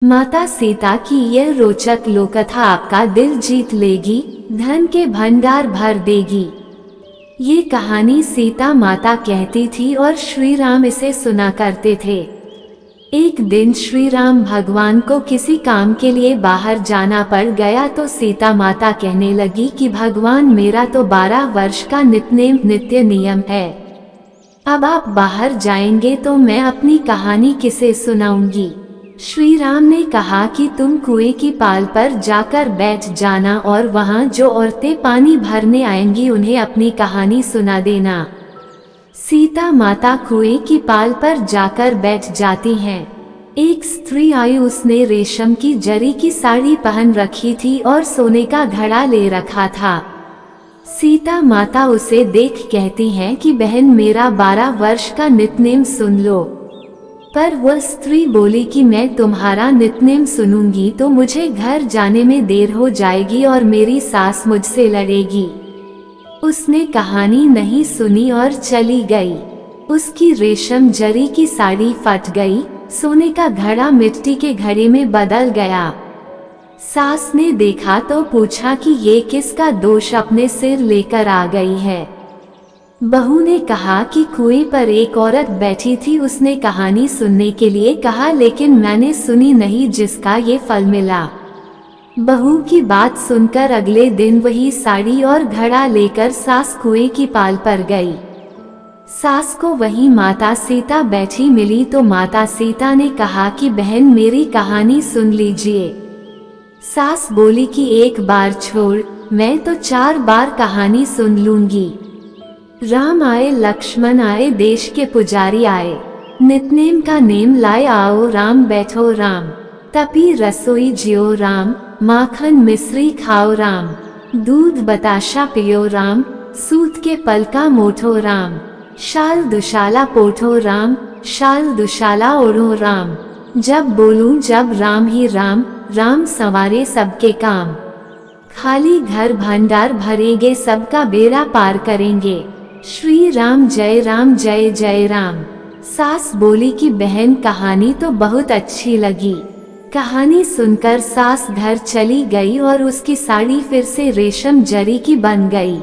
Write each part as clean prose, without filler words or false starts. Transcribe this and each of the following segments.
माता सीता की यह रोचक लोककथा आपका दिल जीत लेगी, धन के भंडार भर देगी। ये कहानी सीता माता कहती थी और श्री राम इसे सुना करते थे। एक दिन श्री राम भगवान को किसी काम के लिए बाहर जाना पड़ गया तो सीता माता कहने लगी कि भगवान मेरा तो 12 वर्ष का नित्य नियम है। अब आप बाहर जाएंगे तो मैं अपनी कहानी किसे सुनाऊंगी। श्री राम ने कहा कि तुम कुएं की पाल पर जाकर बैठ जाना और वहां जो औरतें पानी भरने आएंगी उन्हें अपनी कहानी सुना देना। सीता माता कुएं की पाल पर जाकर बैठ जाती हैं। एक स्त्री आई, उसने रेशम की जरी की साड़ी पहन रखी थी और सोने का घड़ा ले रखा था। सीता माता उसे देख कहती हैं कि बहन मेरा 12 वर्ष का नित्यनेम सुन लो। पर वह स्त्री बोली कि मैं तुम्हारा नित्यनेम सुनूंगी तो मुझे घर जाने में देर हो जाएगी और मेरी सास मुझसे लड़ेगी। उसने कहानी नहीं सुनी और चली गई। उसकी रेशम जरी की साड़ी फट गई, सोने का घड़ा मिट्टी के घड़े में बदल गया। सास ने देखा तो पूछा कि ये किसका दोष अपने सिर लेकर आ गई है। बहू ने कहा कि कुएं पर एक औरत बैठी थी, उसने कहानी सुनने के लिए कहा लेकिन मैंने सुनी नहीं जिसका ये फल मिला। बहू की बात सुनकर अगले दिन वही साड़ी और घड़ा लेकर सास कुएं की पाल पर गई। सास को वही माता सीता बैठी मिली तो माता सीता ने कहा कि बहन मेरी कहानी सुन लीजिए। सास बोली कि एक बार छोड़, मैं तो 4 बार कहानी सुन लूंगी। राम आए लक्ष्मण आए, देश के पुजारी आए, नित्यनेम का नेम लाए आओ राम बैठो राम, तपी रसोई जियो राम, माखन मिश्री खाओ राम, दूध बताशा पियो राम, सूत के पलका मोठो राम, शाल दुशाला पोठो राम, शाल दुशाला ओढ़ो राम, जब बोलूं जब राम ही राम, राम संवारे सबके काम, खाली घर भंडार भरेंगे सबका बेड़ा पार करेंगे, श्री राम जय जय राम। सास बोली कि बहन कहानी तो बहुत अच्छी लगी। कहानी सुनकर सास घर चली गई और उसकी साड़ी फिर से रेशम जरी की बन गई।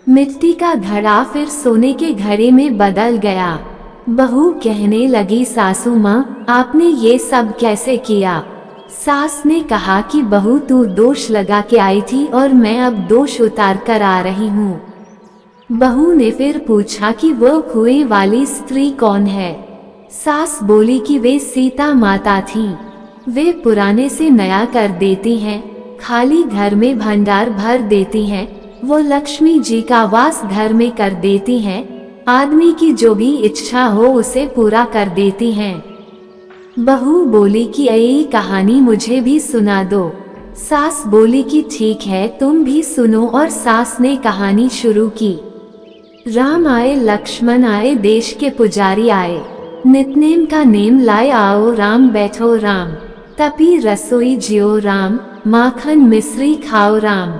मिट्टी का घड़ा फिर सोने के घड़े में बदल गया। बहू कहने लगी सासू माँ आपने ये सब कैसे किया। सास ने कहा कि बहू तू दोष लगा के आई थी और मैं अब दोष उतार कर आ रही हूँ। बहू ने फिर पूछा कि वो कुएं वाली स्त्री कौन है। सास बोली कि वे सीता माता थी। वे पुराने से नया कर देती हैं, खाली घर में भंडार भर देती हैं, वो लक्ष्मी जी का वास घर में कर देती हैं, आदमी की जो भी इच्छा हो उसे पूरा कर देती हैं। बहू बोली कि यही कहानी मुझे भी सुना दो। सास बोली कि ठीक है तुम भी सुनो और सास ने कहानी शुरू की। राम आए लक्ष्मण आए, देश के पुजारी आए, नित्यनेम का नेम लाए आओ राम बैठो राम, तपी रसोई जियो राम, माखन मिश्री खाओ राम,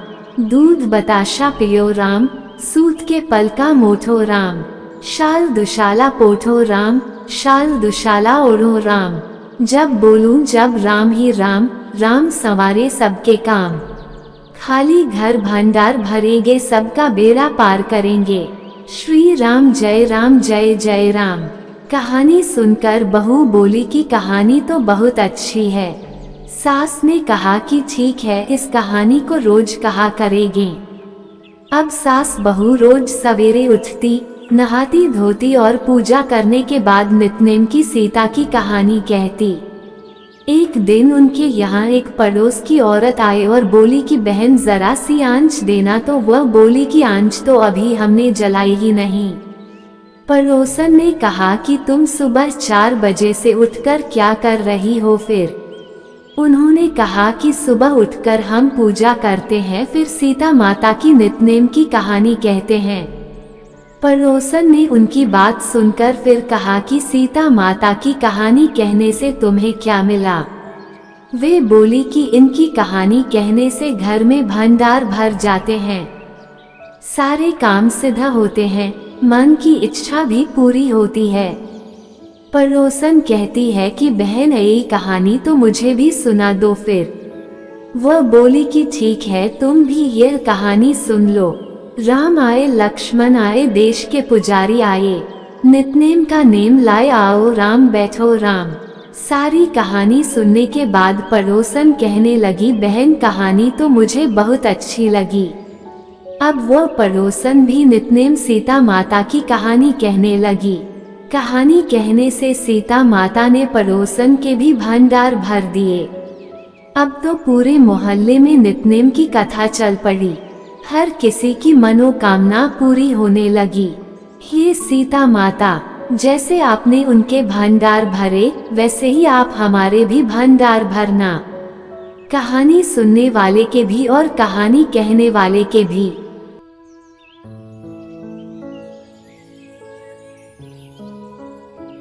दूध बताशा पियो राम, सूत के पलका मोठो राम, शाल दुशाला पोठो राम, शाल दुशाला ओढ़ो राम, जब बोलूं जब राम ही राम, राम संवारे सबके काम, खाली घर भंडार भरेंगे सबका बेड़ा पार करेंगे, श्री राम जय जय राम। कहानी सुनकर बहू बोली कि कहानी तो बहुत अच्छी है। सास ने कहा कि ठीक है इस कहानी को रोज कहा करेंगे। अब सास बहू रोज सवेरे उठती, नहाती धोती और पूजा करने के बाद नित्यनेम की सीता की कहानी कहती। एक दिन उनके यहाँ एक पड़ोस की औरत आई और बोली कि बहन जरा सी आंच देना, तो वह बोली कि आंच तो अभी हमने जलाई ही नहीं। पड़ोसन ने कहा कि तुम सुबह 4 बजे से उठकर क्या कर रही हो। फिर उन्होंने कहा कि सुबह उठकर हम पूजा करते हैं, फिर सीता माता की नित्यनेम की कहानी कहते हैं। पड़ोसन ने उनकी बात सुनकर फिर कहा कि सीता माता की कहानी कहने से तुम्हें क्या मिला। वे बोली कि इनकी कहानी कहने से घर में भंडार भर जाते हैं, सारे काम सिद्ध होते हैं, मन की इच्छा भी पूरी होती है। पड़ोसन कहती है कि बहन यही कहानी तो मुझे भी सुना दो फिर। वह बोली कि ठीक है, तुम भी यह कहानी सुन लो। राम आए, लक्ष्मण आए, देश के पुजारी आए, नितनेम का नेम लाए, आओ राम बैठो राम। सारी कहानी सुनने के बाद पड़ोसन कहने लगी, बहन कहानी तो मुझे बहुत अच्छी लगी। अब वह पड़ोसन भी नितनेम सीता माता की कहानी कहने लगी। कहानी कहने से सीता माता ने पड़ोसन के भी भंडार भर दिए। अब तो पूरे मोहल्ले में नितनेम की कथा चल पड़ी। हर किसी की मनोकामना पूरी होने लगी। हे सीता माता, जैसे आपने उनके भंडार भरे, वैसे ही आप हमारे भी भंडार भरना। कहानी सुनने वाले के भी और कहानी कहने वाले के भी।